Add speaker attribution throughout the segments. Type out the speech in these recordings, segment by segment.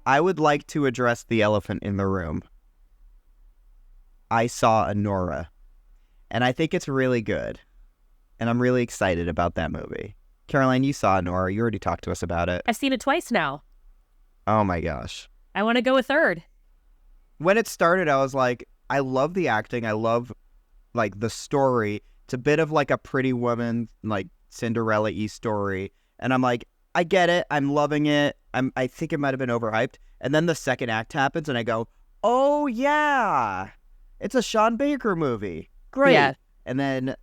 Speaker 1: I would like to address the elephant in the room. I saw Anora, and I think it's really good, and I'm really excited about that movie. Caroline, you saw Anora. You already talked to us about it.
Speaker 2: I've seen it twice now.
Speaker 1: Oh my gosh.
Speaker 2: I want to go a third.
Speaker 1: When it started, I was like, I love the acting. I love, like, the story. It's a bit of, like, a Pretty Woman, like, Cinderella-y story. And I'm like, I get it. I'm loving it. I think it might have been overhyped. And then the second act happens, and I go, oh, yeah. It's a Sean Baker movie. Great.
Speaker 2: Yeah.
Speaker 1: And then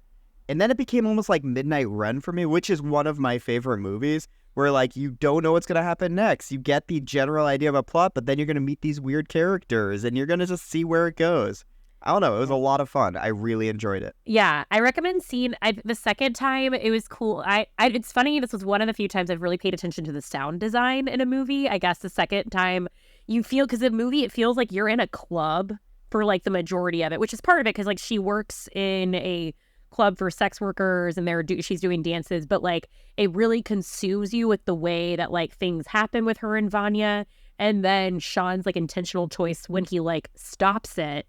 Speaker 1: it became almost like Midnight Run for me, which is one of my favorite movies, where, like, you don't know what's going to happen next. You get the general idea of a plot, but then you're going to meet these weird characters, and you're going to just see where it goes. I don't know. It was a lot of fun. I really enjoyed it.
Speaker 2: Yeah, I recommend seeing. The second time, it was cool. It's funny. This was one of the few times I've really paid attention to the sound design in a movie. I guess the second time you feel, because the movie, it feels like you're in a club for like the majority of it, which is part of it, because like she works in a club for sex workers and she's doing dances, but like it really consumes you with the way that like things happen with her and Vanya, and then Sean's like intentional choice when he like stops it.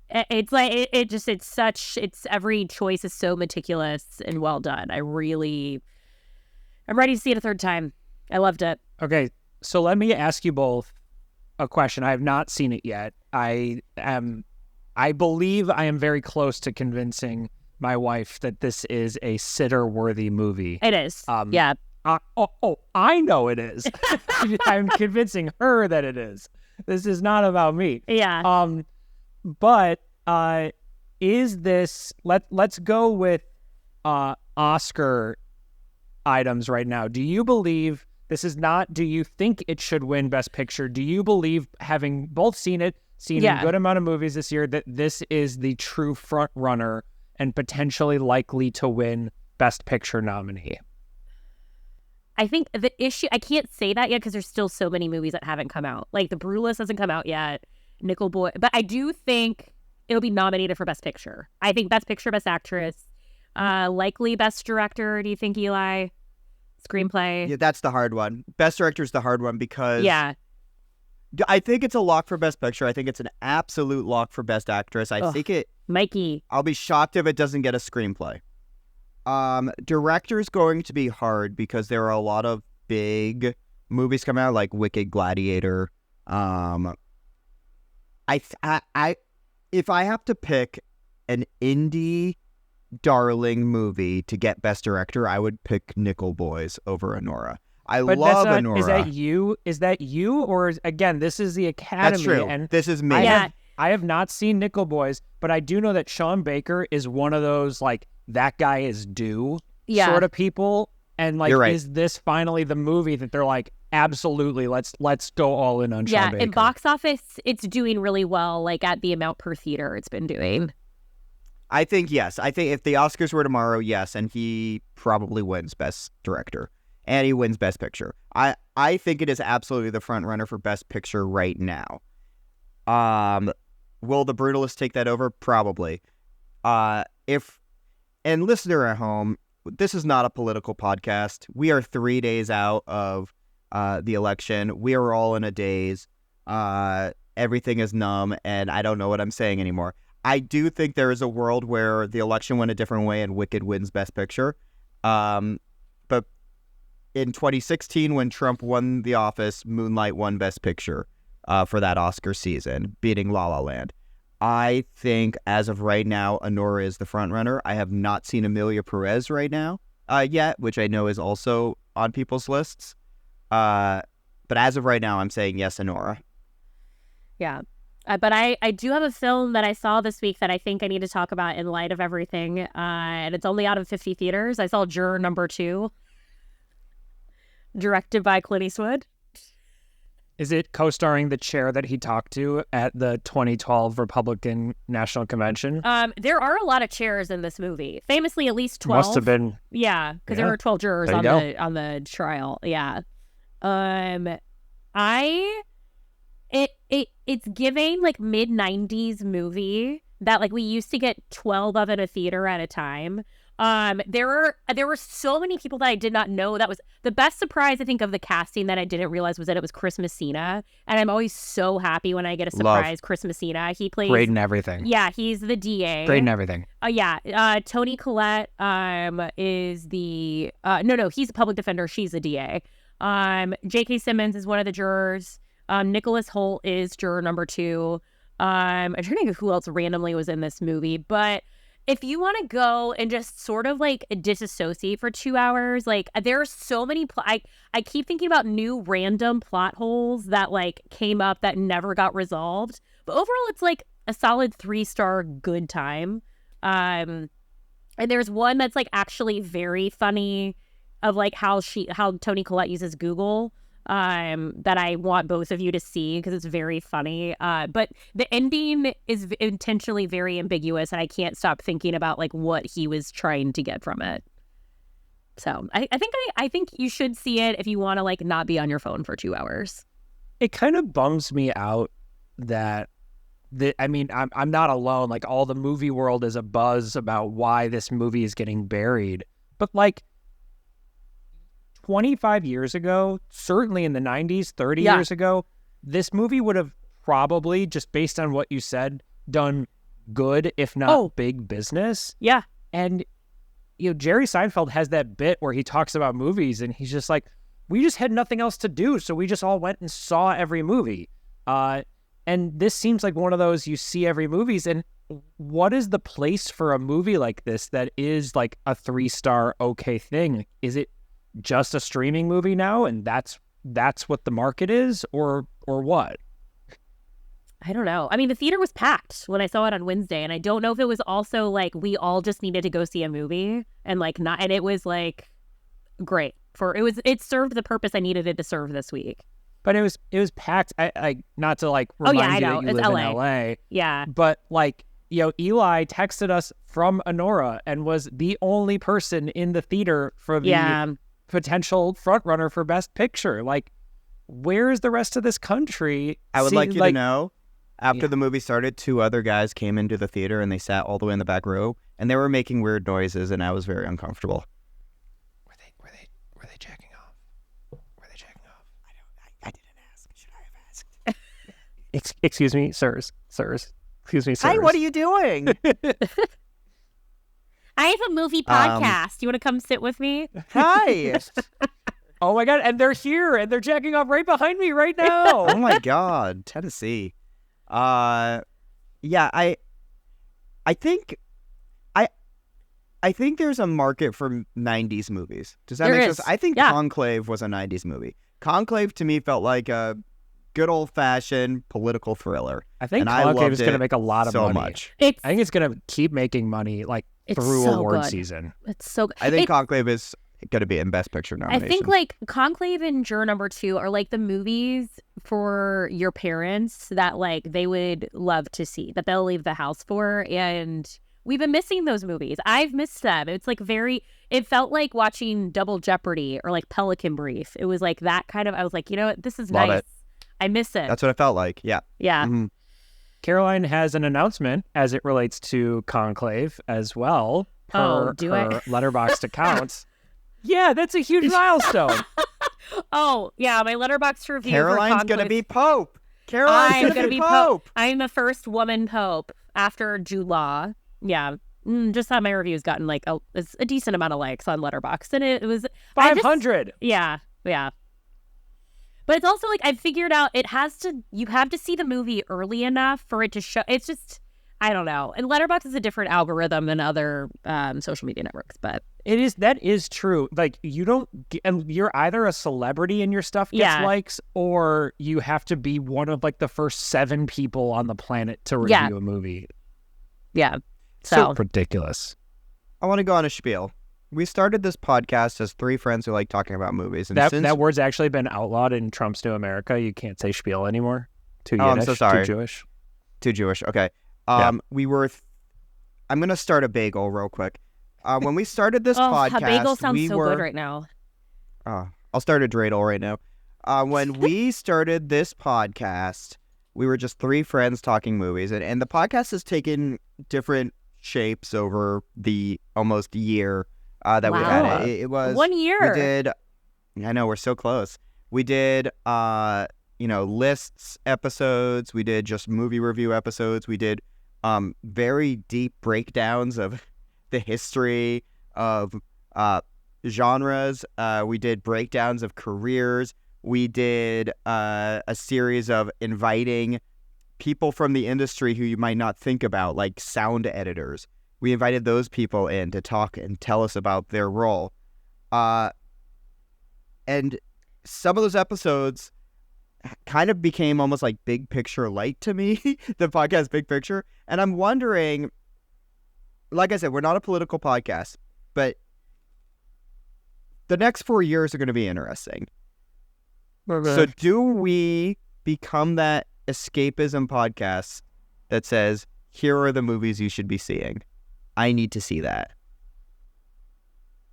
Speaker 2: It's like it's every choice is so meticulous and well done. I'm ready to see it a third time. I loved it.
Speaker 3: Okay, so let me ask you both a question. I have not seen it yet. I believe I am very close to convincing my wife that this is a sitter-worthy movie.
Speaker 2: It is. Yeah.
Speaker 3: I know it is. I'm convincing her that it is. This is not about me.
Speaker 2: Yeah.
Speaker 3: But is this? Let's go with Oscar items right now. Do you believe this is not? Do you think it should win Best Picture? Do you believe, having both seen a good amount of movies this year, that this is the true front runner and potentially likely to win Best Picture nominee?
Speaker 2: I think the issue, I can't say that yet because there's still so many movies that haven't come out. Like The Brutalist hasn't come out yet, Nickel Boy, but I do think it'll be nominated for Best Picture. I think Best Picture, Best Actress, likely Best Director. Do you think, Eli? Screenplay?
Speaker 1: Yeah, that's the hard one. Best Director is the hard one because
Speaker 2: yeah,
Speaker 1: I think it's a lock for Best Picture. I think it's an absolute lock for Best Actress. I think it...
Speaker 2: Mikey.
Speaker 1: I'll be shocked if it doesn't get a screenplay. Director's going to be hard because there are a lot of big movies coming out, like Wicked, Gladiator. If I have to pick an indie darling movie to get Best Director, I would pick Nickel Boys over Anora. Love Anora.
Speaker 3: Is that you? Or again, this is the Academy.
Speaker 1: That's true.
Speaker 3: And
Speaker 1: this is me.
Speaker 3: I have not seen Nickel Boys, but I do know that Sean Baker is one of those, like, that guy is due sort of people. And like, right. Is this finally the movie that they're like, absolutely, let's go all in on Sean Baker?
Speaker 2: Yeah, in box office, it's doing really well, like at the amount per theater it's been doing.
Speaker 1: I think, yes. I think if the Oscars were tomorrow, yes, and he probably wins Best Director. And he wins Best Picture. I think it is absolutely the front runner for Best Picture right now. Will The Brutalist take that over? Probably. And listener at home, this is not a political podcast. We are 3 days out of the election. We are all in a daze. Everything is numb, and I don't know what I'm saying anymore. I do think there is a world where the election went a different way and Wicked wins Best Picture. But in 2016, when Trump won the office, Moonlight won Best Picture for that Oscar season, beating La La Land. I think as of right now, Anora is the front runner. I have not seen Emilia Perez right now yet, which I know is also on people's lists. But as of right now, I'm saying yes, Anora.
Speaker 2: Yeah. But I do have a film that I saw this week that I think I need to talk about in light of everything. And it's only out of 50 theaters. I saw Juror #2, directed by Clint Eastwood.
Speaker 3: Is it co-starring the chair that he talked to at the 2012 Republican National Convention?
Speaker 2: There are a lot of chairs in this movie. Famously, at least 12.
Speaker 3: Must have been.
Speaker 2: Yeah, because there were 12 jurors on the trial. Yeah. It's giving like mid-90s movie that like we used to get 12 of in a theater at a time. There were so many people that I did not know. That was the best surprise, I think, of the casting that I didn't realize was that it was Chris Messina. And I'm always so happy when I get a surprise Chris Messina. He plays
Speaker 3: Great in everything.
Speaker 2: Yeah, he's the DA.
Speaker 3: Great in everything.
Speaker 2: Toni Collette is the no, he's a public defender. She's a DA. J.K. Simmons is one of the jurors. Nicholas Hoult is juror number 2. I'm trying to think of who else randomly was in this movie, but if you want to go and just sort of like disassociate for 2 hours, like there are so many, I keep thinking about new random plot holes that like came up that never got resolved. But overall, it's like a solid 3-star good time. And there's one that's like actually very funny of like how Toni Collette uses Google. That I want both of you to see because it's very funny. But the ending is intentionally very ambiguous, and I can't stop thinking about like what he was trying to get from it. So I think you should see it if you want to like not be on your phone for 2 hours.
Speaker 3: It kind of bums me out that I'm not alone. Like all the movie world is abuzz about why this movie is getting buried, but like 25 years ago, certainly in the 90s, 30 years ago, this movie would have probably, just based on what you said, done good, if not big business.
Speaker 2: Yeah.
Speaker 3: And, Jerry Seinfeld has that bit where he talks about movies and he's just like, we just had nothing else to do, so we just all went and saw every movie. And this seems like one of those you see every movies. And what is the place for a movie like this that is like a 3-star okay thing? Is it just a streaming movie now and that's what the market is, or what?
Speaker 2: I don't know. I mean, the theater was packed when I saw it on Wednesday, and I don't know if it was also like we all just needed to go see a movie and like not, and it was like great it served the purpose I needed it to serve this week.
Speaker 3: But it was packed. I not to like remind
Speaker 2: I
Speaker 3: you
Speaker 2: know.
Speaker 3: that you
Speaker 2: It's
Speaker 3: live
Speaker 2: LA.
Speaker 3: in LA.
Speaker 2: Yeah.
Speaker 3: But like, Eli texted us from Anora and was the only person in the theater for the potential front runner for Best Picture. Like, where is the rest of this country?
Speaker 1: I would like you to know, after the movie started, 2 other guys came into the theater and they sat all the way in the back row and they were making weird noises and I was very uncomfortable.
Speaker 3: Were they checking off?
Speaker 1: I didn't ask. Should I have asked?
Speaker 3: Excuse me, sirs. Excuse me, sirs.
Speaker 1: Hi, what are you doing?
Speaker 2: I have a movie podcast. You want to come sit with me?
Speaker 1: Hi.
Speaker 3: Oh my God. And they're here and they're jacking off right behind me right now.
Speaker 1: Oh my God. Tennessee. I think there's a market for 90s movies. Does that make sense? I think Conclave was a 90s movie. Conclave to me felt like a good old-fashioned political thriller.
Speaker 3: I think Conclave is going to make a lot of money.
Speaker 1: Much.
Speaker 3: I think it's going to keep making money like through
Speaker 2: so
Speaker 3: award
Speaker 2: good.
Speaker 3: season.
Speaker 2: It's so good.
Speaker 1: I think Conclave is going to be in Best Picture nomination.
Speaker 2: I think like Conclave and Juror number 2 are like the movies for your parents that like they would love to see, that they'll leave the house for. And we've been missing those movies. I've missed them. It's like it felt like watching Double Jeopardy or like Pelican Brief. It was like that kind of, I was like, you know what, this is
Speaker 1: Love
Speaker 2: nice.
Speaker 1: it.
Speaker 2: I miss it.
Speaker 1: That's what it felt like. Yeah.
Speaker 2: Yeah.
Speaker 1: Mm-hmm.
Speaker 3: Caroline has an announcement as it relates to Conclave as well. Per her Letterboxd accounts. Yeah, that's a huge milestone.
Speaker 2: Oh, yeah, my Letterboxd review.
Speaker 1: Caroline's going to be Pope. Caroline's going to be Pope.
Speaker 2: I'm the first woman Pope after Jude Law. Yeah. Just how my review's gotten like a decent amount of likes on Letterboxd. And it was
Speaker 3: 500.
Speaker 2: Yeah. But it's also like I figured out you have to see the movie early enough for it to show. It's just, I don't know. And Letterboxd is a different algorithm than other social media networks, but
Speaker 3: that is true. Like and you're either a celebrity and your stuff gets likes, or you have to be one of like the first 7 people on the planet to review a movie.
Speaker 2: Yeah.
Speaker 3: So
Speaker 1: ridiculous. I want to go on a spiel. We started this podcast as 3 friends who like talking about movies. And
Speaker 3: that word's actually been outlawed in Trump's new America. You can't say spiel anymore. Too Yiddish,
Speaker 1: I'm so sorry.
Speaker 3: Too Jewish. Okay.
Speaker 1: I'm going to start a bagel real quick. When we started this podcast,
Speaker 2: a bagel sounds so good right now.
Speaker 1: I'll start a dreidel right now. When we started this podcast, we were just 3 friends talking movies, and the podcast has taken different shapes over the almost year that we had
Speaker 2: Wow.
Speaker 1: it. It was
Speaker 2: 1 year.
Speaker 1: We did. I know, we're so close. We did lists episodes. We did just movie review episodes. We did very deep breakdowns of the history of genres. We did breakdowns of careers. We did a series of inviting people from the industry who you might not think about, like sound editors. We invited those people in to talk and tell us about their role. And some of those episodes kind of became almost like Big Picture Light to me, the podcast Big Picture. And I'm wondering, like I said, we're not a political podcast, but the next 4 years are going to be interesting. So do we become that escapism podcast that says, here are the movies you should be seeing? I need to see that.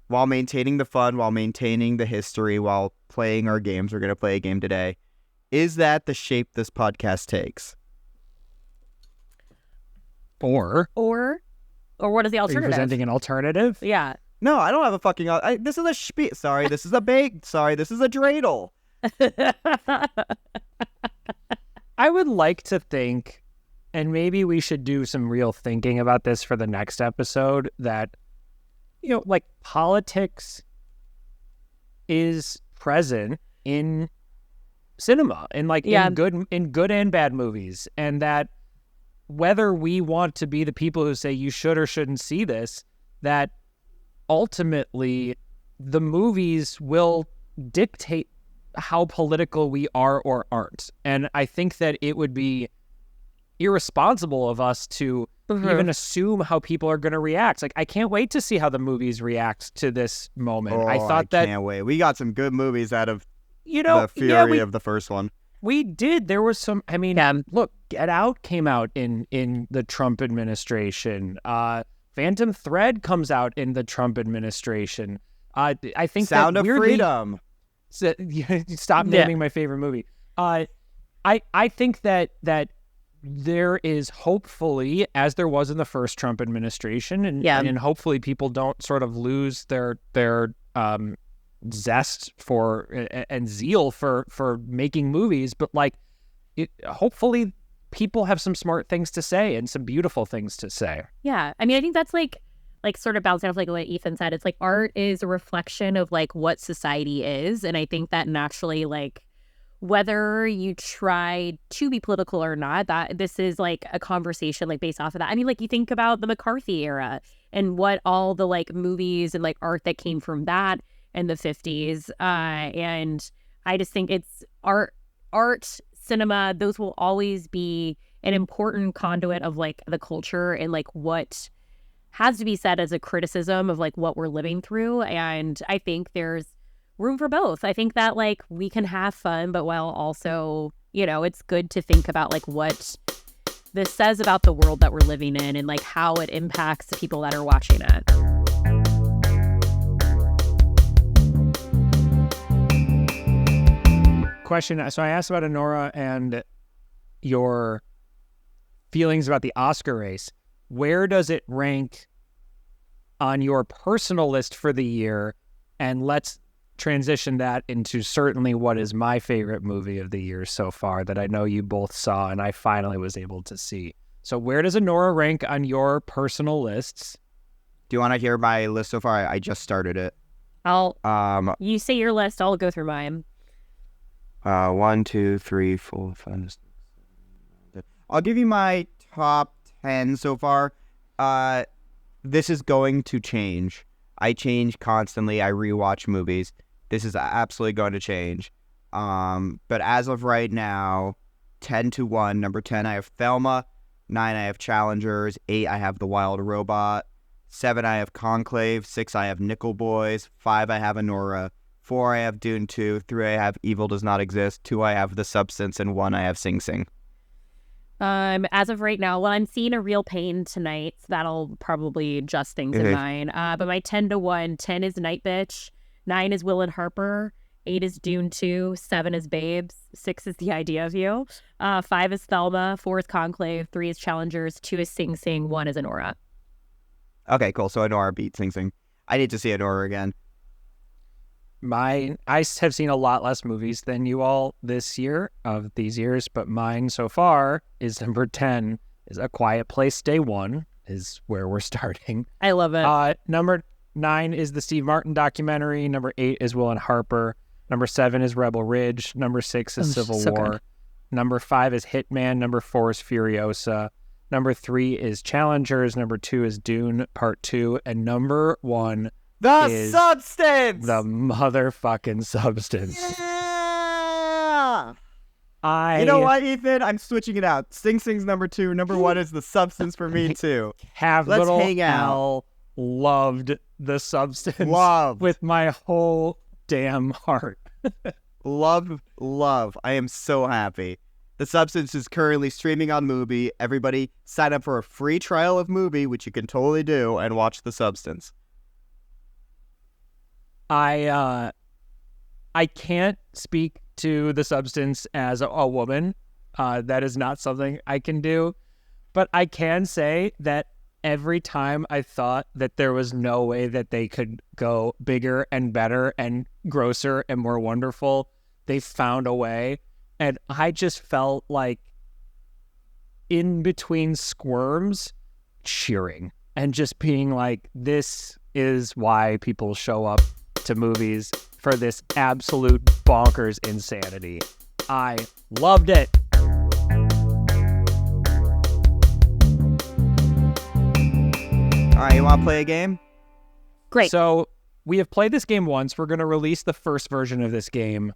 Speaker 1: While maintaining the fun, while maintaining the history, while playing our games. We're going to play a game today. Is that the shape this podcast takes?
Speaker 3: Or
Speaker 2: what is the
Speaker 3: are you
Speaker 2: alternative?
Speaker 3: presenting an alternative?
Speaker 2: Yeah.
Speaker 1: No, I don't have a fucking... this is a Sorry, this is a bake. Sorry, this is a dreidel.
Speaker 3: I would like to think, and maybe we should do some real thinking about this for the next episode, that, like, politics is present in cinema, and like in good and bad movies, and that whether we want to be the people who say you should or shouldn't see this, that ultimately the movies will dictate how political we are or aren't. And I think that it would be irresponsible of us to even assume how people are going to react. Like, I can't wait to see how the movies react to this moment. I
Speaker 1: can't wait. We got some good movies out of the fury of the first one.
Speaker 3: We did. There was some, look, Get Out came out in the Trump administration. Phantom Thread comes out in the Trump administration. I think
Speaker 1: Sound
Speaker 3: that
Speaker 1: of Freedom.
Speaker 3: Stop naming my favorite movie. I think that there is, hopefully, as there was in the first Trump administration, and hopefully people don't sort of lose their zest for and zeal for making movies, but like, hopefully people have some smart things to say and some beautiful things to say.
Speaker 2: Yeah, I mean, I think that's like sort of bouncing off like what Ethan said. It's like art is a reflection of like what society is, and I think that naturally, like, whether you try to be political or not, that this is like a conversation like based off of that. I mean, like, you think about the McCarthy era and what all the like movies and like art that came from that in the 50s, and I just think it's art, cinema, those will always be an important conduit of like the culture and like what has to be said as a criticism of like what we're living through. And I think there's room for both. I think that like we can have fun, but while also, it's good to think about like what this says about the world that we're living in and like how it impacts the people that are watching it.
Speaker 3: Question. So I asked about Anora and your feelings about the Oscar race. Where does it rank on your personal list for the year? And let's transition that into certainly what is my favorite movie of the year so far that I know you both saw and I finally was able to see. So where does Anora rank on your personal lists?
Speaker 1: Do you want to hear my list so far? I just started it.
Speaker 2: You say your list, I'll go through mine.
Speaker 1: 1, 2, 3, 4, 5, 6, 7. I'll give you my top 10 so far. This is going to change. I change constantly. I rewatch movies. This is absolutely going to change. But as of right now, 10-1. Number 10, I have Thelma. 9, I have Challengers. 8, I have The Wild Robot. 7, I have Conclave. 6, I have Nickel Boys. 5, I have Anora. 4, I have Dune 2. 3, I have Evil Does Not Exist. 2, I have The Substance. And 1, I have Sing Sing.
Speaker 2: As of right now, well, I'm seeing A Real Pain tonight, so that'll probably adjust things in mine. But my 10-1, 10 is Night Bitch, 9 is Will and Harper, 8 is Dune 2, 7 is Babes, 6 is The Idea of You, 5 is Thelma, 4 is Conclave, 3 is Challengers, 2 is Sing Sing, 1 is Anora.
Speaker 1: Okay, cool. So Anora beat Sing Sing. I need to see Anora again.
Speaker 3: I have seen a lot less movies than you all this year of these years, but mine so far is number 10 is A Quiet Place Day 1 is where we're starting.
Speaker 2: I love it.
Speaker 3: Number 9 is the Steve Martin documentary. Number 8 is Will and Harper. Number 7 is Rebel Ridge. Number 6 is Civil War.
Speaker 2: Good.
Speaker 3: Number 5 is Hitman. Number 4 is Furiosa. Number 3 is Challengers. Number 2 is Dune Part 2. And number 1
Speaker 1: The
Speaker 3: is
Speaker 1: Substance!
Speaker 3: The motherfucking Substance.
Speaker 1: Yeah! You know what, Ethan? I'm switching it out. Sing Sing's number 2. Number 1 is The Substance for me, too.
Speaker 3: Capital
Speaker 1: Let's hang out.
Speaker 3: L loved The Substance.
Speaker 1: Love.
Speaker 3: With my whole damn heart.
Speaker 1: Love. I am so happy. The Substance is currently streaming on Mubi. Everybody sign up for a free trial of Mubi, which you can totally do, and watch The Substance.
Speaker 3: I can't speak to The Substance as a woman. That is not something I can do. But I can say that every time I thought that there was no way that they could go bigger and better and grosser and more wonderful, they found a way. And I just felt like in between squirms, cheering and just being like, this is why people show up to movies for this absolute bonkers insanity. I loved it.
Speaker 1: All right, you want to play a game?
Speaker 2: Great.
Speaker 3: So we have played this game once. We're going to release the first version of this game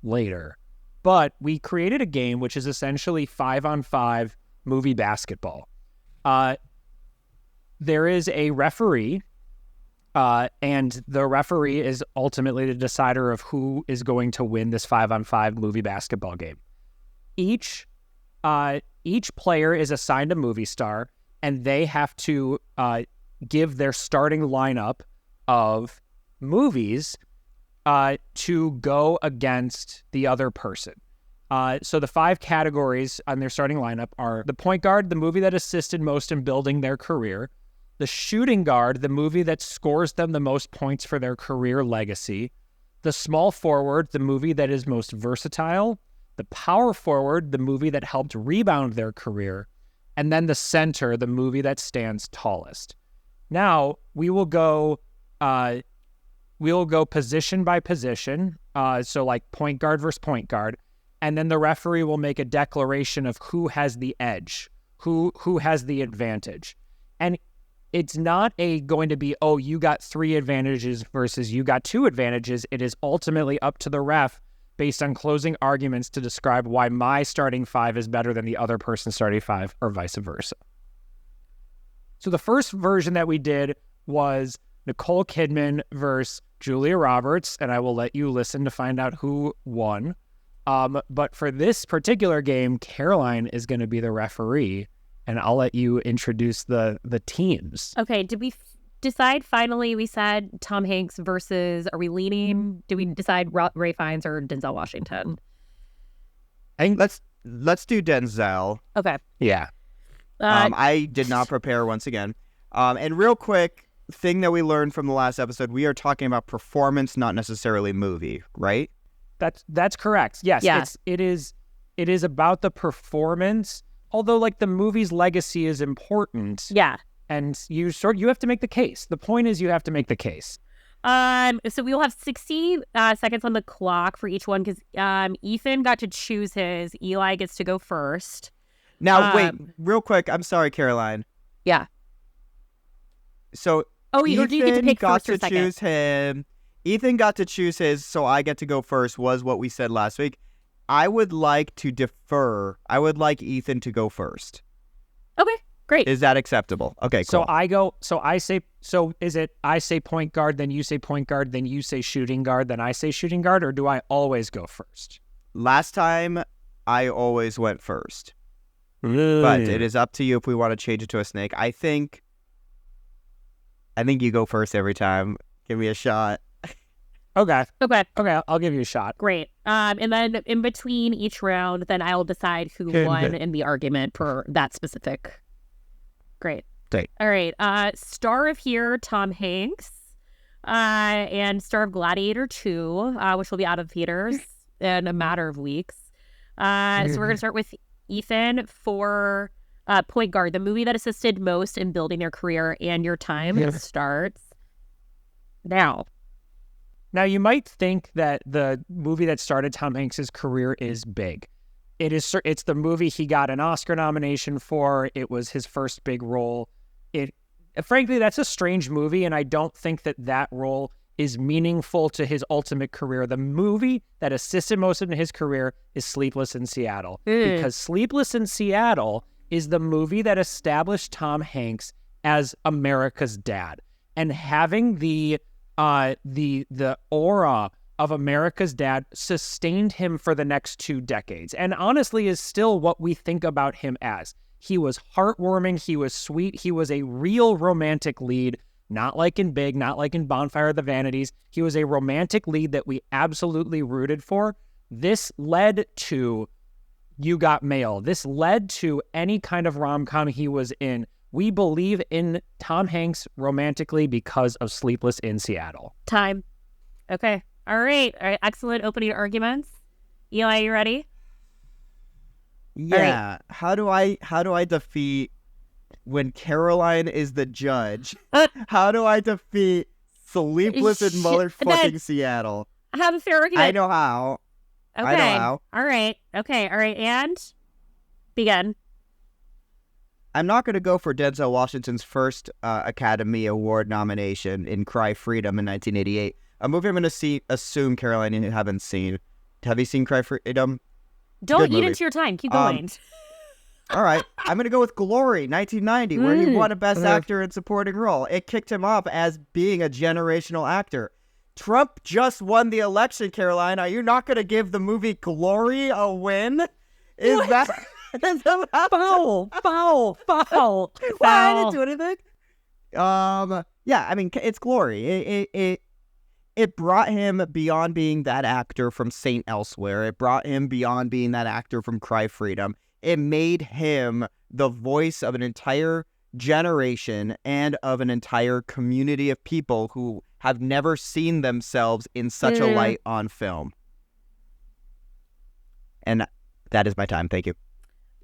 Speaker 3: later. But we created a game which is essentially 5-on-5 movie basketball. There is a referee, and the referee is ultimately the decider of who is going to win this 5-on-5 movie basketball game. Each player is assigned a movie star, and they have to give their starting lineup of movies to go against the other person. So the 5 categories on their starting lineup are the point guard, the movie that assisted most in building their career, the shooting guard, the movie that scores them the most points for their career legacy, the small forward, the movie that is most versatile, the power forward, the movie that helped rebound their career, and then the center, the movie that stands tallest. Now, we will go position by position, so like point guard versus point guard, and then the referee will make a declaration of who has the edge, who has the advantage. And it's not going to be, oh, you got 3 advantages versus you got 2 advantages. It is ultimately up to the ref based on closing arguments to describe why my starting 5 is better than the other person's starting 5 or vice versa. So the first version that we did was Nicole Kidman versus Julia Roberts, and I will let you listen to find out who won. But for this particular game, Caroline is going to be the referee, and I'll let you introduce the teams.
Speaker 2: Okay, did we decide finally? We said Tom Hanks versus, are we leaning? Did we decide Ray Fiennes or Denzel Washington?
Speaker 1: I think let's do Denzel.
Speaker 2: Okay.
Speaker 3: Yeah.
Speaker 1: I did not prepare once again. And real quick, thing that we learned from the last episode, we are talking about performance, not necessarily movie, right?
Speaker 3: That's correct. Yes.
Speaker 2: Yeah.
Speaker 3: It is about the performance, although like the movie's legacy is important.
Speaker 2: Yeah.
Speaker 3: And you have to make the case. The point is you have to make the case.
Speaker 2: So we will have 60 seconds on the clock for each one because Ethan got to choose his. Eli gets to go first.
Speaker 1: Now, wait, real quick. I'm sorry, Caroline.
Speaker 2: Yeah.
Speaker 1: So
Speaker 2: you get to pick
Speaker 1: got
Speaker 2: first or
Speaker 1: to
Speaker 2: second.
Speaker 1: choose him. Ethan got to choose his, so I get to go first, was what we said last week. I would like to defer. I would like Ethan to go first.
Speaker 2: Okay, great.
Speaker 1: Is that acceptable? Okay, cool.
Speaker 3: Is it I say point guard, then you say point guard, then you say shooting guard, then I say shooting guard, or do I always go first?
Speaker 1: Last time, I always went first. But it is up to you if we want to change it to a snake. I think you go first every time. Give me a shot.
Speaker 3: Okay,
Speaker 2: Okay,
Speaker 3: I'll give you a shot.
Speaker 2: great. And then in between each round, then I'll decide who won in the argument per that specific. Great.
Speaker 1: Great.
Speaker 2: All right. Star of Here, Tom Hanks. And star of Gladiator 2, which will be out of theaters in a matter of weeks. So we're going to start with Ethan for Point Guard, the movie that assisted most in building their career, and your time starts now.
Speaker 3: Now, you might think that the movie that started Tom Hanks's career is big. It's the movie he got an Oscar nomination for. It was his first big role. Frankly, that's a strange movie, and I don't think that role is meaningful to his ultimate career. The movie that assisted most in his career is Sleepless in Seattle, because Sleepless in Seattle is the movie that established Tom Hanks as America's dad, and having the aura of America's dad sustained him for the next 2 decades, and honestly is still what we think about him as. He was heartwarming, he was sweet, he was a real romantic lead, not like in Big, not like in Bonfire of the Vanities. He was a romantic lead that we absolutely rooted for. This led to You Got Mail. This led to any kind of rom-com he was in. We believe in Tom Hanks romantically because of Sleepless in Seattle.
Speaker 2: Time. Okay. All right. Excellent opening arguments. Eli, you ready?
Speaker 1: Yeah. Right. How do I defeat when Caroline is the judge? How do I defeat Sleepless in motherfucking Seattle?
Speaker 2: I have a fair argument.
Speaker 1: I know how.
Speaker 2: Okay.
Speaker 1: I know how.
Speaker 2: All right. Okay. All right. And begin.
Speaker 1: I'm not going to go for Denzel Washington's first Academy Award nomination in Cry Freedom in 1988. A movie I'm going to assume, Caroline, you haven't seen. Have you seen Cry Freedom?
Speaker 2: Don't eat into your time. Keep going.
Speaker 1: All right. I'm going to go with Glory, 1990, where he won a Best Actor in Supporting Role. It kicked him off as being a generational actor. Trump just won the election, Caroline. Are you not going to give the movie Glory a win? Is what? That...
Speaker 2: Foul.
Speaker 1: Well, I didn't do anything. Yeah, I mean, it's Glory. It brought him beyond being that actor from Saint Elsewhere. It brought him beyond being that actor from Cry Freedom. It made him the voice of an entire generation and of an entire community of people who have never seen themselves in such a light on film. And that is my time. Thank you.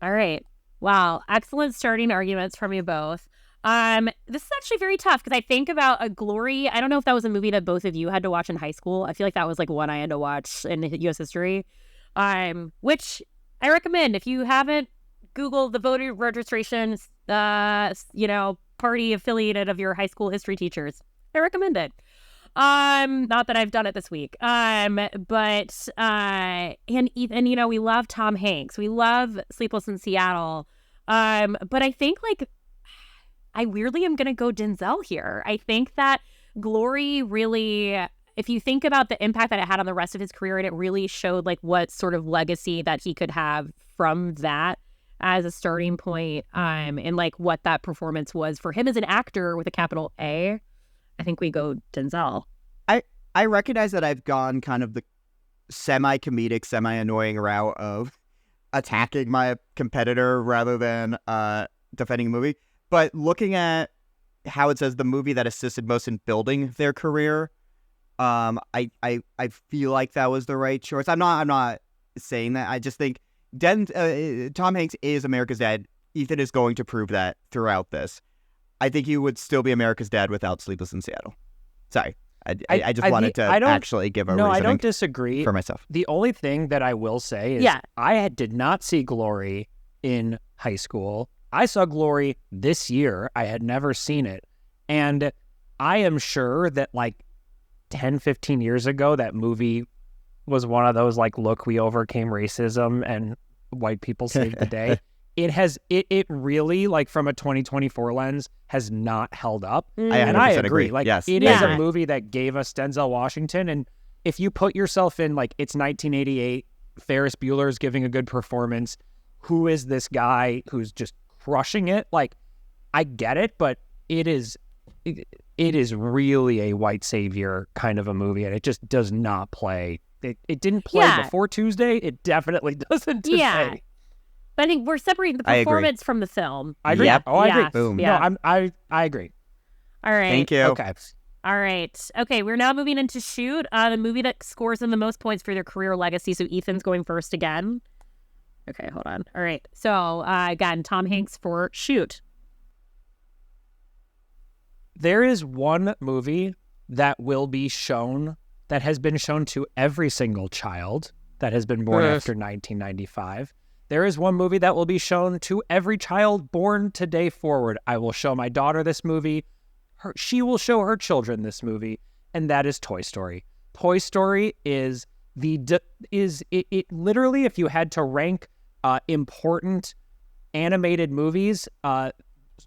Speaker 2: All right. Wow. Excellent starting arguments from you both. This is actually very tough because I think about a Glory. I don't know if that was a movie that both of you had to watch in high school. I feel like that was like one I had to watch in U.S. history, which I recommend if you haven't Googled the voter registration, party affiliated of your high school history teachers. I recommend it. Not that I've done it this week. And Ethan, we love Tom Hanks. We love Sleepless in Seattle. But I think I weirdly am going to go Denzel here. I think that Glory really, if you think about the impact that it had on the rest of his career, and it really showed what sort of legacy that he could have from that as a starting point, and what that performance was for him as an actor with a capital A, I think we go Denzel.
Speaker 1: I recognize that I've gone kind of the semi-comedic, semi-annoying route of attacking my competitor rather than defending a movie. But looking at how it says the movie that assisted most in building their career, I feel like that was the right choice. I'm not saying that. I just think Tom Hanks is America's dad. Ethan is going to prove that throughout this. I think he would still be America's dad without Sleepless in Seattle. Sorry. I just wanted to actually give a reasoning.
Speaker 3: No, I don't disagree
Speaker 1: for myself.
Speaker 3: The only thing that I will say is I did not see Glory in high school. I saw Glory this year. I had never seen it. And I am sure that 10, 15 years ago, that movie was one of those look, we overcame racism and white people saved the day. It really, from a 2024 lens, has not held up. And I agree.
Speaker 1: Yes.
Speaker 3: It is a movie that gave us Denzel Washington. And if you put yourself in, it's 1988, Ferris Bueller's giving a good performance. Who is this guy who's just crushing it? I get it, but it is really a white savior kind of a movie. And it just does not play. It didn't play before Tuesday. It definitely doesn't today.
Speaker 2: But I think we're separating the
Speaker 1: I agree.
Speaker 2: performance from the film.
Speaker 3: I agree.
Speaker 1: Yep.
Speaker 3: Oh, I agree.
Speaker 1: Boom.
Speaker 2: Yeah.
Speaker 3: No, I agree.
Speaker 2: All right.
Speaker 1: Thank you.
Speaker 3: Okay.
Speaker 2: All right. Okay, we're now moving into Shoot, the movie that scores them the most points for their career legacy. So Ethan's going first again. Okay, hold on. All right. So again, Tom Hanks for Shoot.
Speaker 3: There is one movie that will be shown, that has been shown to every single child that has been born after 1995. There is one movie that will be shown to every child born today forward. I will show my daughter this movie. She will show her children this movie, and that is Toy Story. Toy Story is it literally, if you had to rank important animated movies,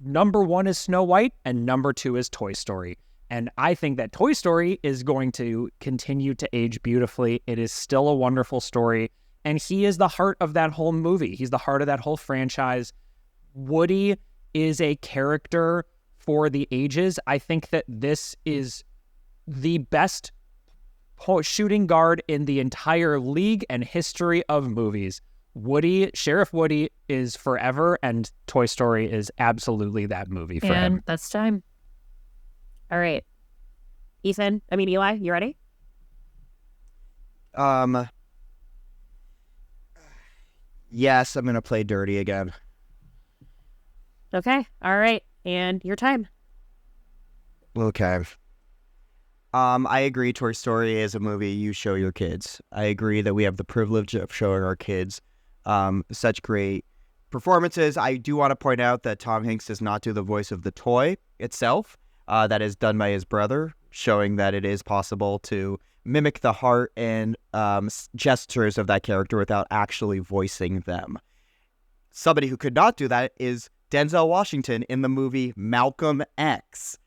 Speaker 3: number 1 is Snow White and number 2 is Toy Story. And I think that Toy Story is going to continue to age beautifully. It is still a wonderful story. And he is the heart of that whole movie. He's the heart of that whole franchise. Woody is a character for the ages. I think that this is the best shooting guard in the entire league and history of movies. Sheriff Woody is forever, and Toy Story is absolutely that movie for him.
Speaker 2: That's time. All right. Eli, you ready?
Speaker 1: Yes, I'm gonna play dirty again.
Speaker 2: Okay. All right. And your time.
Speaker 1: Okay. I agree Toy Story is a movie you show your kids. I agree that we have the privilege of showing our kids such great performances. I do want to point out that Tom Hanks does not do the voice of the toy itself. That is done by his brother, showing that it is possible to mimic the heart and gestures of that character without actually voicing them. Somebody who could not do that is Denzel Washington in the movie Malcolm X.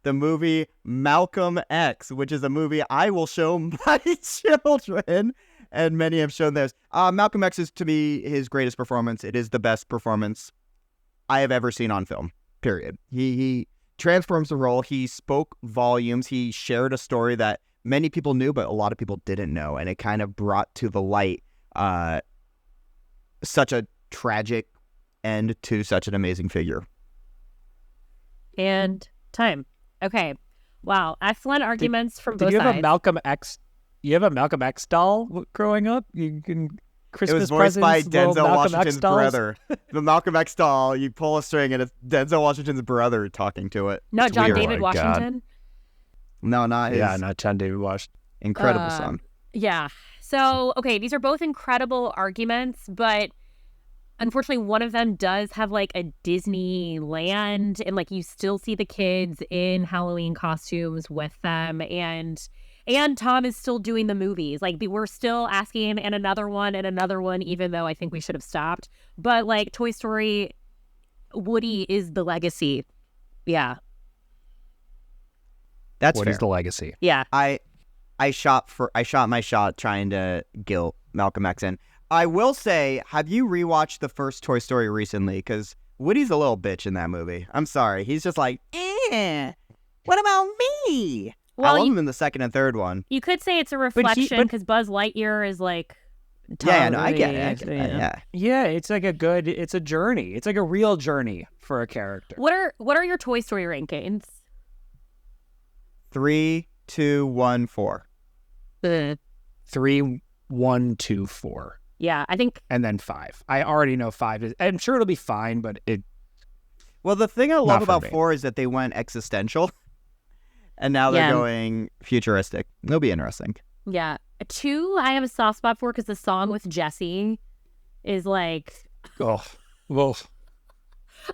Speaker 1: The movie Malcolm X, which is a movie I will show my children, and many have shown theirs. Malcolm X is, to me, his greatest performance. It is the best performance I have ever seen on film, period. He transforms the role. He spoke volumes. He shared a story that many people knew, but a lot of people didn't know, and it kind of brought to the light such a tragic end to such an amazing figure.
Speaker 2: And time. Okay. Wow. Excellent arguments from both
Speaker 3: Did you have
Speaker 2: sides.
Speaker 3: a Malcolm X? You have a Malcolm X doll growing up? You can Christmas
Speaker 1: It was voiced by
Speaker 3: presents,
Speaker 1: Denzel
Speaker 3: Malcolm
Speaker 1: Washington's
Speaker 3: X dolls?
Speaker 1: brother. The Malcolm X doll, you pull a string and it's Denzel Washington's brother talking to it.
Speaker 2: Not
Speaker 1: It's
Speaker 2: John
Speaker 1: weird.
Speaker 2: David
Speaker 3: Oh my God.
Speaker 2: Washington.
Speaker 1: No, not his
Speaker 3: Yeah, not John David Washington.
Speaker 1: incredible son.
Speaker 2: Yeah. So, okay, these are both incredible arguments, but unfortunately one of them does have like a Disneyland, and like you still see the kids in Halloween costumes with them, and Tom is still doing the movies. Like we're still asking and another one, even though I think we should have stopped. But like Toy Story, Woody is the legacy. Yeah.
Speaker 1: That's
Speaker 3: What
Speaker 1: fair.
Speaker 3: is the legacy?
Speaker 2: Yeah.
Speaker 1: I shot my shot trying to guilt Malcolm X in. I will say, have you rewatched the first Toy Story recently? Because Woody's a little bitch in that movie. I'm sorry. He's just like, what about me?
Speaker 2: Well,
Speaker 1: I love him in the second and third one.
Speaker 2: You could say it's a reflection because Buzz Lightyear is like
Speaker 1: Yeah, no, I get it.
Speaker 2: Yeah.
Speaker 1: Yeah.
Speaker 3: Yeah, it's a journey. It's like a real journey for a character.
Speaker 2: What are your Toy Story rankings?
Speaker 1: 3, 2, 1, 4.
Speaker 3: 3, 1, 2, 4.
Speaker 2: Yeah, I think.
Speaker 3: And then 5. I already know 5 is. I'm sure it'll be fine, but it.
Speaker 1: Well, the thing I love
Speaker 3: Not for
Speaker 1: about
Speaker 3: me.
Speaker 1: 4 is that they went existential, and now they're
Speaker 2: Yeah.
Speaker 1: going futuristic. It'll be interesting.
Speaker 2: Yeah. 2, I have a soft spot for because the song with Jessie is like.
Speaker 3: Oh, well.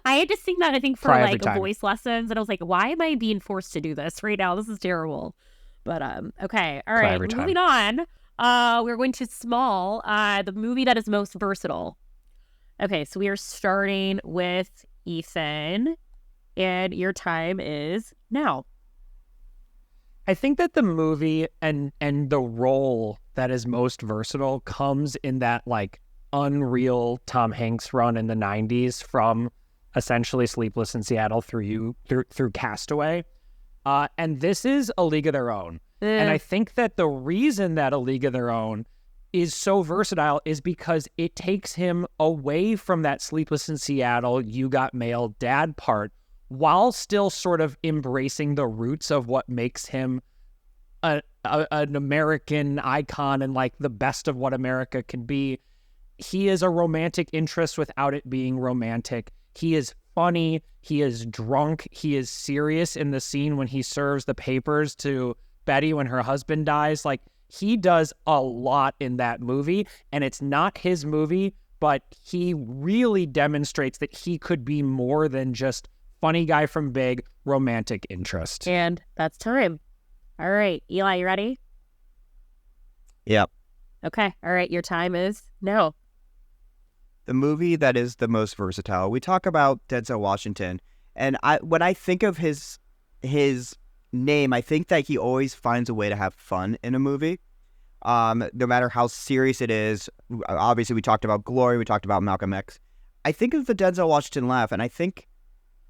Speaker 2: I had to sing that, I think, for
Speaker 3: Cry every
Speaker 2: like
Speaker 3: time.
Speaker 2: voice lessons. And I was like, why am I being forced to do this right now? This is terrible. But, okay. All
Speaker 3: Cry
Speaker 2: right.
Speaker 3: every time.
Speaker 2: Moving on. We're going to Small, the movie that is most versatile. Okay. So we are starting with Ethan, and your time is now.
Speaker 3: I think that the movie and the role that is most versatile comes in that like unreal Tom Hanks run in the 90s from essentially Sleepless in Seattle through Castaway. And this is A League of Their Own. And I think that the reason that A League of Their Own is so versatile is because it takes him away from that Sleepless in Seattle, you got mail dad part, while still sort of embracing the roots of what makes him an American icon and like the best of what America can be. He is a romantic interest without it being romantic. He is funny. He is drunk. He is serious in the scene when he serves the papers to Betty when her husband dies. Like, he does a lot in that movie, and it's not his movie, but he really demonstrates that he could be more than just funny guy from Big, romantic interest.
Speaker 2: And that's time. All right, Eli, you ready?
Speaker 1: Yep.
Speaker 2: Okay. All right, your time is now.
Speaker 1: The movie that is the most versatile. We talk about Denzel Washington, and when I think of his name, I think that he always finds a way to have fun in a movie. No matter how serious it is. Obviously, we talked about Glory, we talked about Malcolm X. I think of the Denzel Washington laugh, and I think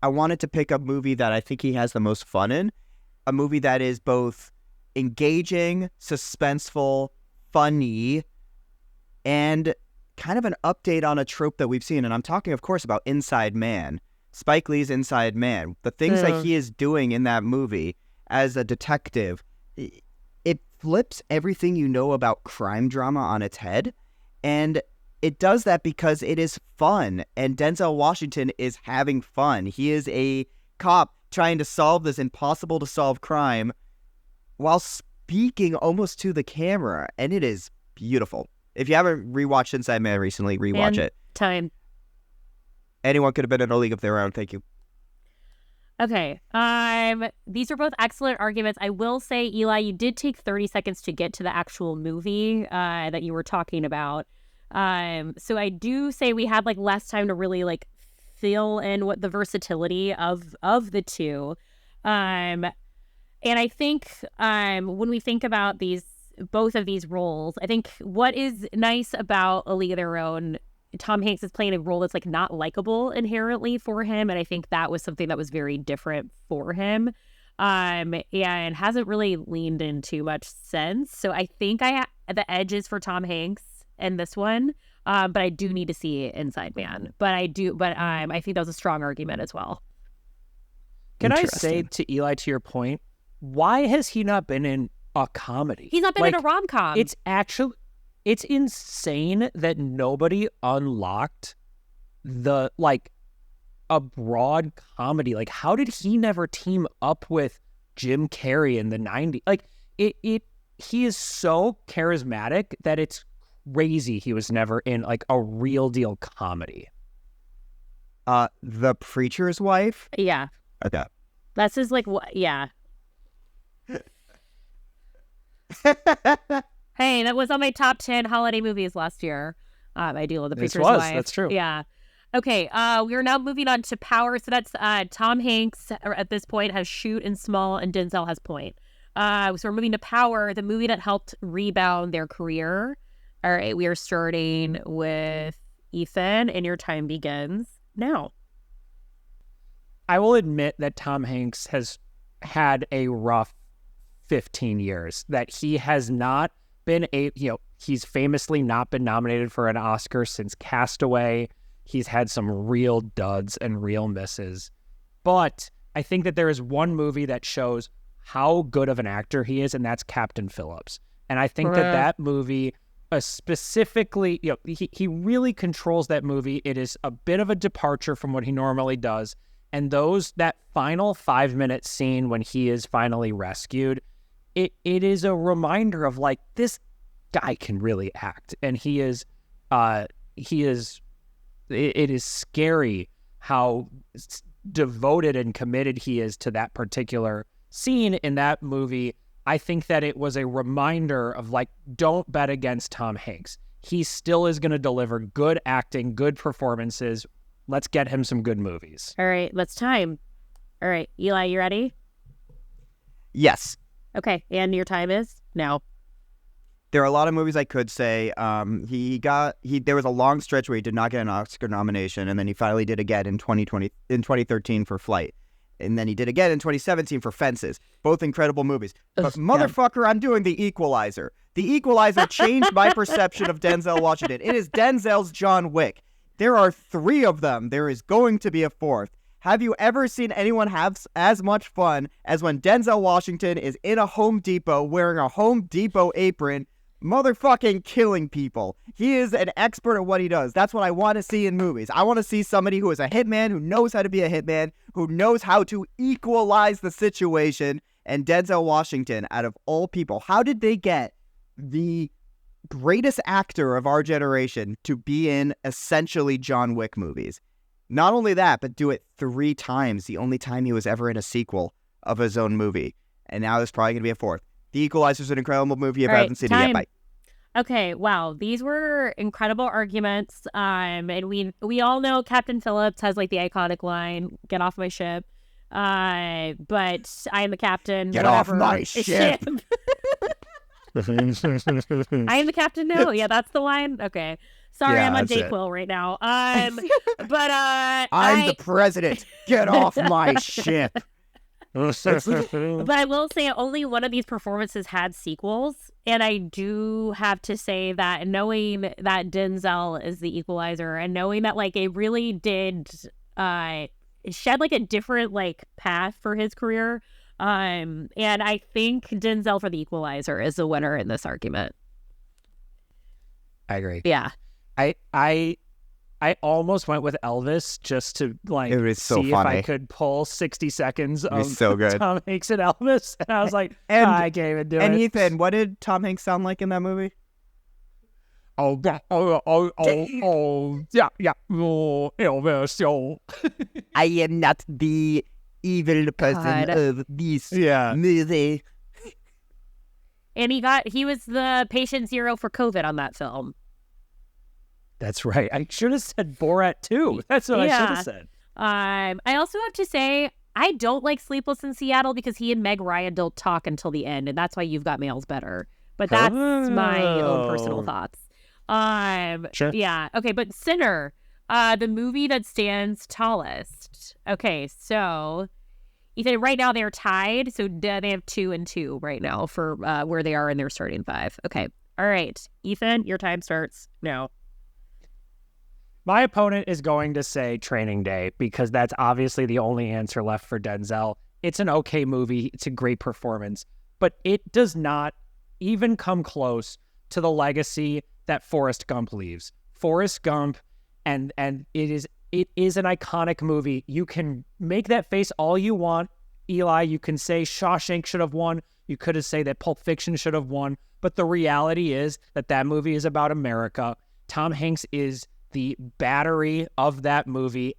Speaker 1: I wanted to pick a movie that I think he has the most fun in. A movie that is both engaging, suspenseful, funny, and kind of an update on a trope that we've seen. And I'm talking, of course, about Inside Man. Spike Lee's Inside Man. The things that he is doing in that movie as a detective, it flips everything you know about crime drama on its head. And it does that because it is fun. And Denzel Washington is having fun. He is a cop trying to solve this impossible to solve crime while speaking almost to the camera. And it is beautiful. If you haven't rewatched Inside Man recently, rewatch it.
Speaker 2: Time.
Speaker 1: Anyone could have been in a league of their own. Thank you.
Speaker 2: Okay. These are both excellent arguments. I will say, Eli, you did take 30 seconds to get to the actual movie that you were talking about. So I do say we had like less time to really like fill in what the versatility of the two. And I think when we think about both of these roles, I think what is nice about A League of Their Own, Tom Hanks is playing a role that's like not likable inherently for him, and I think that was something that was very different for him, and hasn't really leaned in too much since. So I think the edge is for Tom Hanks in this one, but I do need to see Inside Man. But I think that was a strong argument as well.
Speaker 3: Can I say to Eli, to your point, why has he not been in a comedy?
Speaker 2: He's not been in a rom-com.
Speaker 3: It's insane that nobody unlocked a broad comedy. Like, how did he never team up with Jim Carrey in the 90s? Like, he is so charismatic that it's crazy he was never in like a real deal comedy.
Speaker 1: The Preacher's Wife?
Speaker 2: Yeah.
Speaker 1: Okay.
Speaker 2: That's his like what? Yeah. Hey, that was on my top 10 holiday movies last year. I do love The Preacher's Wife.
Speaker 3: That's true.
Speaker 2: Yeah. Okay, we are now moving on to Power. So that's Tom Hanks at this point has Shoot and Small, and Denzel has Point. So we're moving to Power, the movie that helped rebound their career. All right, we are starting with Ethan, and your time begins now.
Speaker 3: I will admit that Tom Hanks has had a rough 15 years, that he has not been he's famously not been nominated for an Oscar since Castaway. He's had some real duds and real misses. But I think that there is one movie that shows how good of an actor he is, and that's Captain Phillips. And I think that movie specifically, he really controls that movie. It is a bit of a departure from what he normally does. And that final 5-minute scene when he is finally rescued, it is a reminder of like, this guy can really act. And it is scary how devoted and committed he is to that particular scene in that movie. I think that it was a reminder of like, don't bet against Tom Hanks. He still is going to deliver good acting, good performances. Let's get him some good movies.
Speaker 2: All right, let's time. All right, Eli, you ready?
Speaker 1: Yes.
Speaker 2: Okay, and your time is now.
Speaker 1: There are a lot of movies I could say. There was a long stretch where he did not get an Oscar nomination, and then he finally did again in 2013 for Flight. And then he did again in 2017 for Fences. Both incredible movies. But motherfucker, I'm doing The Equalizer. The Equalizer changed my perception of Denzel Washington. It is Denzel's John Wick. There are 3 of them. There is going to be a 4th. Have you ever seen anyone have as much fun as when Denzel Washington is in a Home Depot wearing a Home Depot apron, motherfucking killing people? He is an expert at what he does. That's what I want to see in movies. I want to see somebody who is a hitman, who knows how to be a hitman, who knows how to equalize the situation. And Denzel Washington, out of all people, how did they get the greatest actor of our generation to be in essentially John Wick movies? Not only that, but do it 3 times, the only time he was ever in a sequel of his own movie. And now there's probably going to be a 4th. The Equalizer is an incredible movie if I haven't seen it yet. Bye.
Speaker 2: Okay, wow. These were incredible arguments. And we all know Captain Phillips has like the iconic line, "Get off my ship." But I am the captain.
Speaker 1: Get off my ship.
Speaker 2: I am the captain now. Yeah, that's the line. Okay. Sorry,
Speaker 1: Yeah,
Speaker 2: I'm on
Speaker 1: that's it.
Speaker 2: Dayquil right now. But
Speaker 1: I'm the president. Get off my ship.
Speaker 2: But I will say only one of these performances had sequels. And I do have to say that knowing that Denzel is the Equalizer and knowing that like it really did shed like a different like path for his career. And I think Denzel for the Equalizer is the winner in this argument.
Speaker 3: I agree.
Speaker 2: Yeah.
Speaker 3: I almost went with Elvis just to like
Speaker 1: It was so
Speaker 3: see if
Speaker 1: funny.
Speaker 3: I could pull 60 seconds of
Speaker 1: so good.
Speaker 3: Tom Hanks and Elvis, and I was like,
Speaker 1: And-
Speaker 3: I can't even do
Speaker 1: And
Speaker 3: it.
Speaker 1: Ethan, what did Tom Hanks sound like in that movie?
Speaker 3: Oh, yeah, Elvis, oh.
Speaker 1: I am not the evil person
Speaker 2: God.
Speaker 1: of this
Speaker 3: Yeah.
Speaker 1: movie.
Speaker 2: And he was the patient 0 for COVID on that film.
Speaker 3: That's right. I should have said Borat too. That's what I should
Speaker 2: Yeah.
Speaker 3: have said.
Speaker 2: I also have to say I don't like Sleepless in Seattle because he and Meg Ryan don't talk until the end, and that's why You've Got Mail's better. But that's my own personal
Speaker 3: Oh.
Speaker 2: thoughts.
Speaker 3: Sure.
Speaker 2: Yeah. Okay, but Sinner, the movie that stands tallest. Okay, so Ethan, right now they're tied, so they have 2 and 2 right now for where they are in their starting 5. Okay. All right, Ethan, your time starts now.
Speaker 3: My opponent is going to say Training Day because that's obviously the only answer left for Denzel. It's an okay movie. It's a great performance, but it does not even come close to the legacy that Forrest Gump leaves. Forrest Gump, and it is an iconic movie. You can make that face all you want, Eli. You can say Shawshank should have won. You could have said that Pulp Fiction should have won. But the reality is that movie is about America. Tom Hanks is the battery of that movie.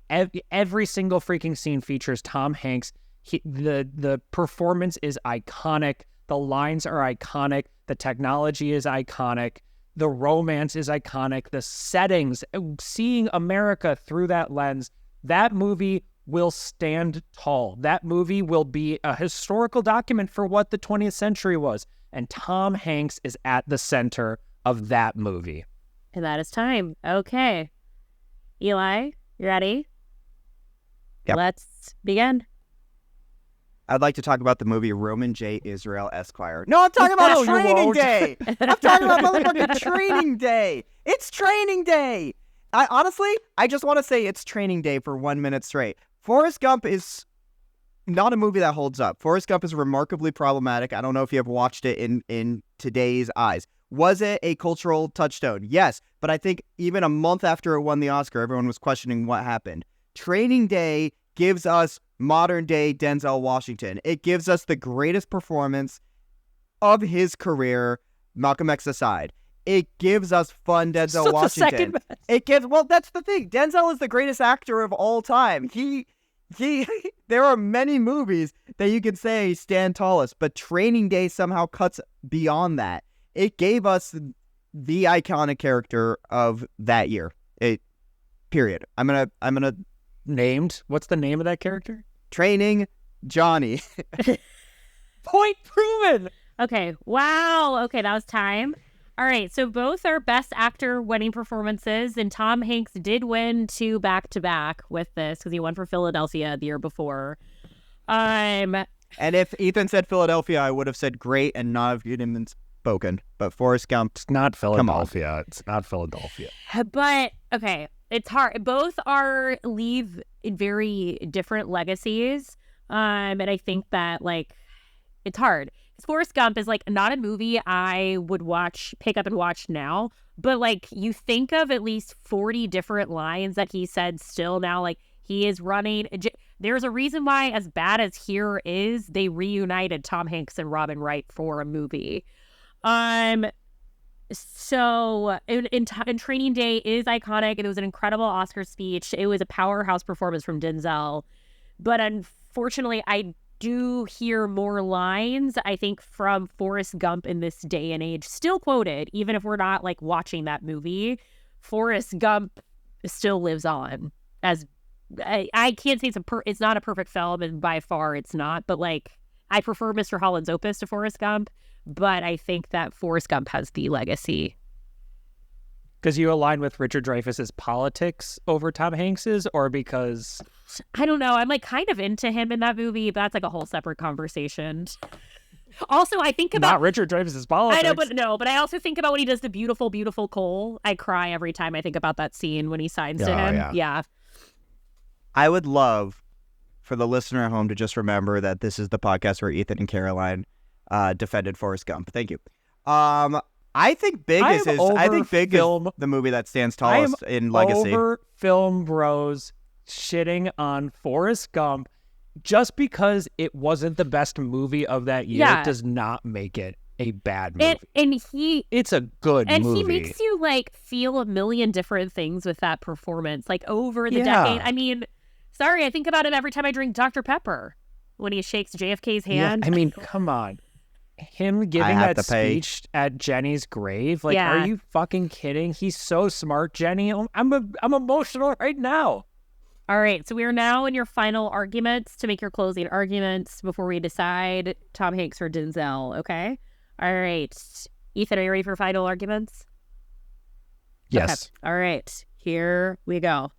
Speaker 3: Every single freaking scene features Tom Hanks. The performance is iconic. The lines are iconic. The technology is iconic. The romance is iconic. The settings, seeing America through that lens, that movie will stand tall. That movie will be a historical document for what the 20th century was. And Tom Hanks is at the center of that movie.
Speaker 2: And that is time. Okay. Eli, you ready?
Speaker 1: Yep.
Speaker 2: Let's begin.
Speaker 1: I'd like to talk about the movie Roman J. Israel Esquire. No, I'm talking about
Speaker 3: No, you
Speaker 1: Training
Speaker 3: won't.
Speaker 1: Day. I'm talking about motherfucking Training Day. It's Training Day. I just want to say it's Training Day for 1 minute straight. Forrest Gump is not a movie that holds up. Forrest Gump is remarkably problematic. I don't know if you have watched it in today's eyes. Was it a cultural touchstone? Yes, but I think even a month after it won the Oscar, everyone was questioning what happened. Training Day gives us modern-day Denzel Washington. It gives us the greatest performance of his career, Malcolm X aside. It gives us fun Denzel
Speaker 3: Still the
Speaker 1: Washington.
Speaker 3: second best.
Speaker 1: It gives, well, that's the thing. Denzel is the greatest actor of all time. There are many movies that you could say stand tallest, but Training Day somehow cuts beyond that. It gave us the iconic character of that year. Period. I'm gonna
Speaker 3: Named? What's the name of that character?
Speaker 1: Training Johnny.
Speaker 3: Point proven.
Speaker 2: Okay. Wow. Okay, that was time. All right. So both are Best Actor winning performances, and Tom Hanks did win 2 back-to-back with this because he won for Philadelphia the year before.
Speaker 1: And if Ethan said Philadelphia, I would have said great and not have given him spoken. But Forrest Gump,
Speaker 3: It's not
Speaker 1: come on.
Speaker 3: Philadelphia. It's not Philadelphia.
Speaker 2: But okay, it's hard. Both leave very different legacies. And I think that like it's hard. Forrest Gump is like not a movie I would pick up and watch now. But like you think of at least 40 different lines that he said still now, like he is running. There's a reason why, as bad as Here is, they reunited Tom Hanks and Robin Wright for a movie. So in Training Day is iconic. It was an incredible Oscar speech. It was a powerhouse performance from Denzel. But unfortunately, I do hear more lines, I think, from Forrest Gump in this day and age, still quoted, even if we're not like watching that movie. Forrest Gump still lives on. As I can't say it's not a perfect film, and by far it's not, but like I prefer Mr. Holland's Opus to Forrest Gump, but I think that Forrest Gump has the legacy.
Speaker 3: Because you align with Richard Dreyfuss's politics over Tom Hanks's, or because...
Speaker 2: I don't know. I'm like kind of into him in that movie, but that's like a whole separate conversation. Also, I think about...
Speaker 3: Not Richard Dreyfuss's politics.
Speaker 2: I know, but I also think about when he does the beautiful, beautiful Cole. I cry every time I think about that scene when he signs to him. Yeah.
Speaker 1: I would love for the listener at home to just remember that this is the podcast where Ethan and Caroline defended Forrest Gump. Thank you. I think Big is the movie that stands tallest in legacy.
Speaker 3: Over film bros shitting on Forrest Gump just because it wasn't the best movie of that year does not make it a bad movie. It's a good movie.
Speaker 2: And he makes you like feel a million different things with that performance, like over the decade. I mean, sorry, I think about it every time I drink Dr. Pepper when he shakes JFK's hand.
Speaker 3: Yeah, I mean, come on. Him giving that speech at Jenny's grave, like, are you fucking kidding? He's so smart, Jenny. I'm emotional right now.
Speaker 2: All right, so we are now in your final arguments to make your closing arguments before we decide Tom Hanks or Denzel, okay? All right. Ethan, are you ready for final arguments?
Speaker 3: Yes.
Speaker 2: Okay. All right, here we go.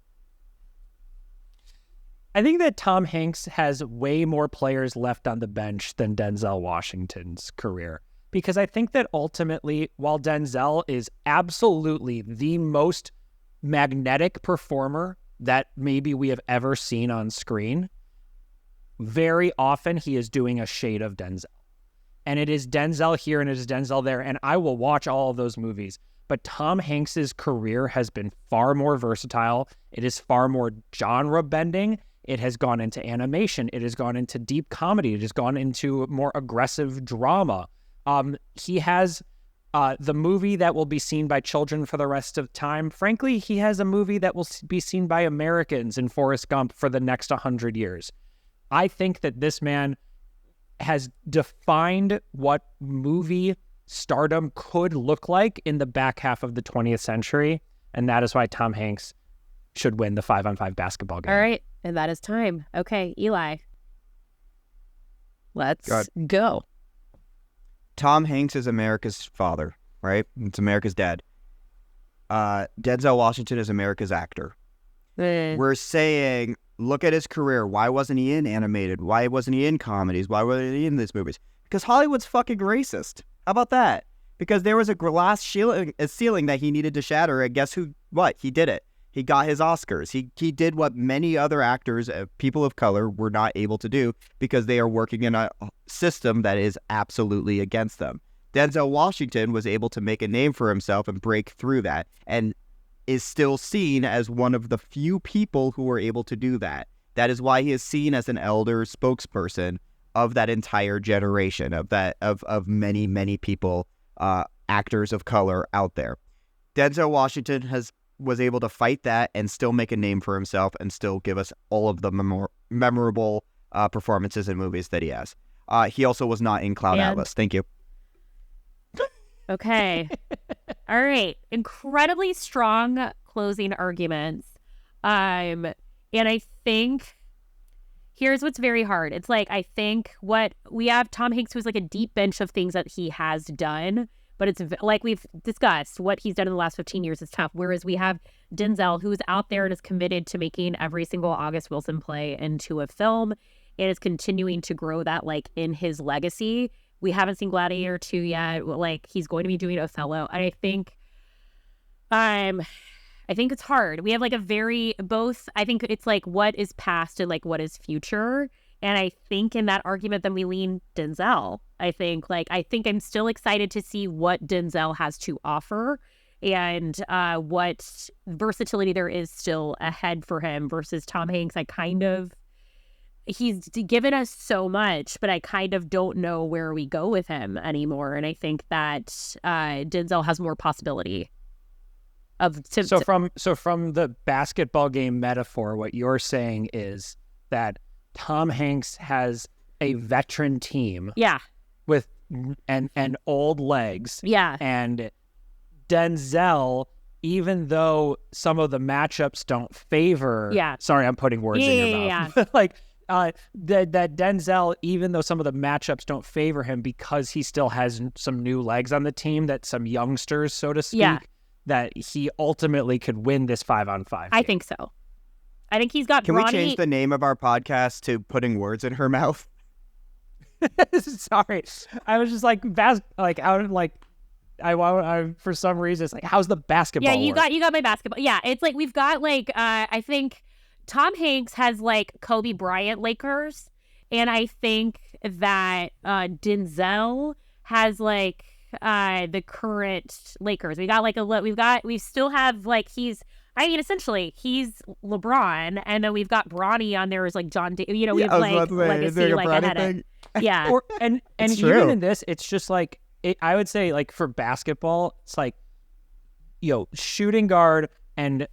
Speaker 3: I think that Tom Hanks has way more players left on the bench than Denzel Washington's career. Because I think that ultimately, while Denzel is absolutely the most magnetic performer that maybe we have ever seen on screen, very often he is doing a shade of Denzel. And it is Denzel here and it is Denzel there, and I will watch all of those movies. But Tom Hanks's career has been far more versatile. It is far more genre bending. It has gone into animation. It has gone into deep comedy. It has gone into more aggressive drama. He has the movie that will be seen by children for the rest of time. Frankly, he has a movie that will be seen by Americans in Forrest Gump for the next 100 years. I think that this man has defined what movie stardom could look like in the back half of the 20th century, and that is why Tom Hanks should win the 5-on-5 basketball game.
Speaker 2: All right, and that is time. Okay, Eli. Let's go.
Speaker 1: Tom Hanks is America's father, right? It's America's dad. Denzel Washington is America's actor. We're saying, look at his career. Why wasn't he in animated? Why wasn't he in comedies? Why wasn't he in these movies? Because Hollywood's fucking racist. How about that? Because there was a glass ceiling that he needed to shatter, and guess what? He did it. He got his Oscars. He did what many other actors, people of color, were not able to do because they are working in a system that is absolutely against them. Denzel Washington was able to make a name for himself and break through that, and is still seen as one of the few people who were able to do that. That is why he is seen as an elder spokesperson of that entire generation, of many, many people, actors of color out there. Denzel Washington was able to fight that and still make a name for himself and still give us all of the memorable performances in movies that he has. He also was not in Cloud Atlas. Thank you.
Speaker 2: Okay. All right. Incredibly strong closing arguments. And I think here's what's very hard. It's like, I think what we have Tom Hanks, who's like a deep bench of things that he has done. But it's like we've discussed, what he's done in the last 15 years is tough. Whereas we have Denzel, who's out there and is committed to making every single August Wilson play into a film and is continuing to grow that like in his legacy We haven't seen Gladiator 2 yet. Like, he's going to be doing Othello. And I think it's hard. We have like I think it's like what is past and like what is future. And I think in that argument, then we lean Denzel. I think I'm still excited to see what Denzel has to offer and what versatility there is still ahead for him versus Tom Hanks. He's given us so much, but I kind of don't know where we go with him anymore. And I think that Denzel has more possibility. From
Speaker 3: the basketball game metaphor, what you're saying is that Tom Hanks has a veteran team, with and old legs, and Denzel, even though some of the matchups don't favor, sorry, I'm putting words in your mouth, like that Denzel, even though some of the matchups don't favor him, because he still has some new legs on the team, that some youngsters, so to speak. That he ultimately could win this 5-on-5 game.
Speaker 2: I think so. I think he's got.
Speaker 1: Can we change the name of our podcast to putting words in her mouth?
Speaker 3: Sorry, I was just for some reason it's like, how's the basketball?
Speaker 2: Yeah, you got my basketball. Yeah, it's like we've got like I think Tom Hanks has like Kobe Bryant Lakers, and I think that Denzel has like the current Lakers. We still have like essentially he's LeBron, and then we've got Bronny on there as like John. We have like legacy like ahead of. Yeah,
Speaker 3: and even in this, it's just like I would say like for basketball, it's like shooting guard and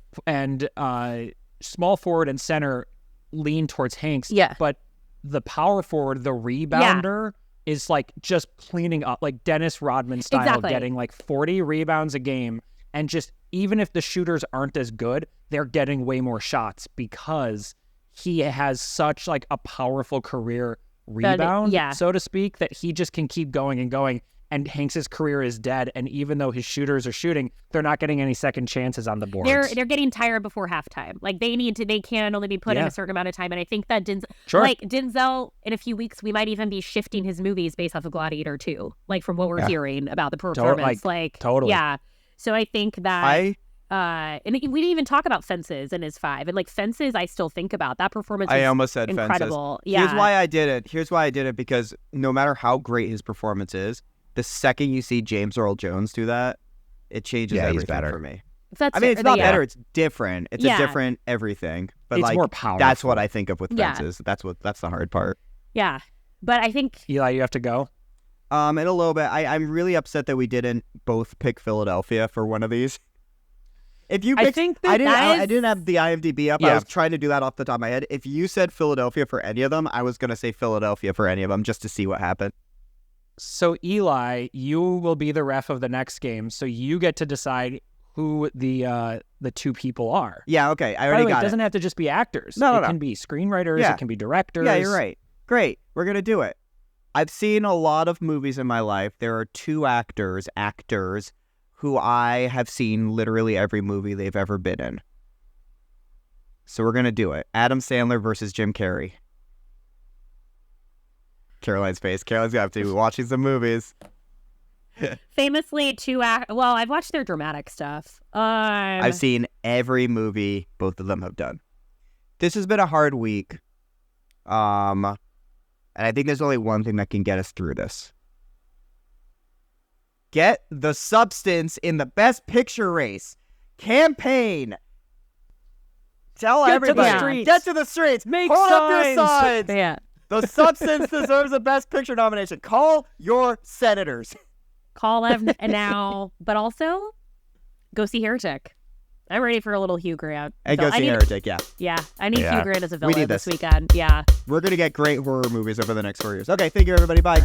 Speaker 3: small forward and center lean towards Hanks.
Speaker 2: Yeah,
Speaker 3: but the power forward, the rebounder. Is like just cleaning up, like Dennis Rodman style, getting like 40 rebounds a game. And just even if the shooters aren't as good, they're getting way more shots because he has such like a powerful career rebound, so to speak, that he just can keep going and going. And Hanks's career is dead. And even though his shooters are shooting, they're not getting any second chances on the boards.
Speaker 2: They're getting tired before halftime. Like they can only be put in a certain amount of time. And I think that Denzel, in a few weeks, we might even be shifting his movies based off of Gladiator 2, like from what we're hearing about the performance.
Speaker 3: Totally.
Speaker 2: Yeah. So I think that and we didn't even talk about Fences in his 5. And like Fences, I still think about that performance.
Speaker 1: I almost said
Speaker 2: incredible.
Speaker 1: Fences. Yeah. Here's why I did it, because no matter how great his performance is, the second you see James Earl Jones do that, it changes everything for me. It's not better. It's different. It's a different everything. But
Speaker 3: it's
Speaker 1: like,
Speaker 3: more powerful. That's
Speaker 1: what I think of with Fences. That's the hard part.
Speaker 2: Yeah. But I think...
Speaker 3: Eli, you have to go?
Speaker 1: In a little bit. I'm really upset that we didn't both pick Philadelphia for one of these. If you picked, I didn't have the IMDb up. I was trying to do that off the top of my head. If you said Philadelphia for any of them, I was going to say Philadelphia for any of them just to see what happened.
Speaker 3: So, Eli, you will be the ref of the next game, so you get to decide who the two people are.
Speaker 1: Yeah, okay. I already got it.
Speaker 3: It doesn't have to just be actors.
Speaker 1: No.
Speaker 3: It can be screenwriters. Yeah. It can be directors.
Speaker 1: Yeah, you're right. Great. We're going to do it. I've seen a lot of movies in my life. There are two actors who I have seen literally every movie they've ever been in. So we're going to do it. Adam Sandler versus Jim Carrey. Caroline's face. Caroline's going to have to be watching some movies.
Speaker 2: Famously, well, I've watched their dramatic stuff.
Speaker 1: I've seen every movie both of them have done. This has been a hard week. And I think there's only one thing that can get us through this. Get the substance in the Best Picture race. Campaign. Tell everybody. Get to the streets.
Speaker 3: Make
Speaker 1: Hold
Speaker 3: signs.
Speaker 1: up your signs.
Speaker 2: Yeah.
Speaker 1: The substance deserves a Best Picture nomination. Call your senators.
Speaker 2: Call them now, but also go see Heretic. I'm ready for a little Hugh Grant.
Speaker 1: And go see Heretic, yeah.
Speaker 2: Yeah, I need Hugh Grant as a
Speaker 1: We
Speaker 2: villain
Speaker 1: need
Speaker 2: this weekend. Yeah.
Speaker 1: We're going to get great horror movies over the next 4 years. Okay, thank you, everybody. Bye.